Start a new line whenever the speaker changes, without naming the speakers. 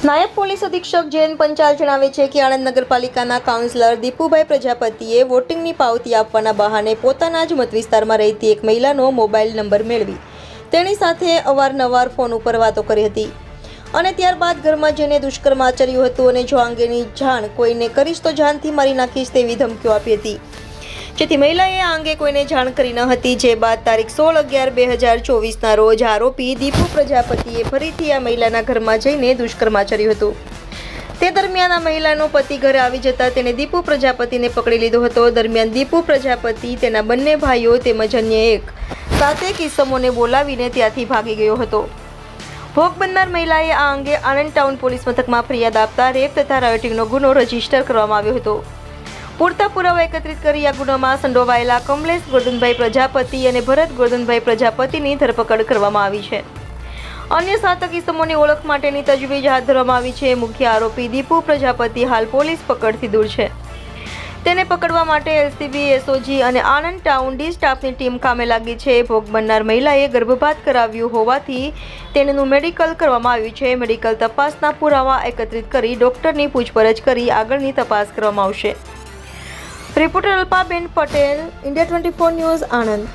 નાયબ પોલીસ અધિક્ષક જૈન પંચાલ જણાવે છે કે આણંદ નગરપાલિકાના કાઉન્સિલર દીપુભાઈ પ્રજાપતિએ વોટિંગની પાવતી આપવાના બહાને પોતાના જ મતવિસ્તારમાં રહેતી એક મહિલાનો મોબાઈલ નંબર મેળવી તેની સાથે અવારનવાર ફોન ઉપર વાતો કરી હતી અને ત્યારબાદ ઘરમાં જઈને દુષ્કર્મ આચર્યું હતું અને જો અંગેની જાણ કોઈને કરીશ તો જાનથી મારી નાખીશ તેવી ધમકીઓ આપી હતી, જેથી મહિલાએ આ અંગે કોઈને જાણ કરી ન હતી। જે બાદ તારીખ 16/11/2024ના રોજ આરોપી દીપુ પ્રજાપતિએ ફરીથી આ મહિલાના ઘરમાં જઈને દુષ્કર્મ આચર્યું હતું। તે દરમિયાન આ મહિલાનો પતિ ઘરે આવી જતા તેણે દીપુ પ્રજાપતિને પકડી લીધો હતો। દરમિયાન દીપુ પ્રજાપતિ તેના બંને ભાઈઓ તેમજ અન્ય 7 ઇસમોને બોલાવીને ત્યાંથી ભાગી ગયો હતો। ભોગ બનનાર મહિલાએ આ અંગે આણંદ ટાઉન પોલીસ મથકમાં ફરિયાદ આપતા રેપ તથા રાયોટિંગનો ગુનો રજીસ્ટર કરવામાં આવ્યો હતો। પૂરતા પુરાવા એકત્રિત કરી આ ગુનામાં સંડોવાયેલા કમલેશ ગોરધનભાઈ પ્રજાપતિ અને ભરત ગોરધનભાઈ પ્રજાપતિની ધરપકડ કરવામાં આવી છે। અન્ય 7 ઇસમોની ઓળખ માટેની તજવીજ હાથ ધરવામાં આવી છે। મુખ્ય આરોપી દીપુ પ્રજાપતિ હાલ પોલીસ પકડથી દૂર છે। તેને પકડવા માટે એલસીબી, એસઓજી અને આણંદ ટાઉન ડી સ્ટાફની ટીમ કામે લાગી છે। ભોગ બનનાર મહિલાએ ગર્ભપાત કરાવ્યું હોવાથી તેનું મેડિકલ કરવામાં આવ્યું છે। મેડિકલ તપાસના પુરાવા એકત્રિત કરી ડોક્ટરની પૂછપરછ કરી આગળની તપાસ કરવામાં આવશે। Reporter Alpaben Patel, India 24 news, Anand.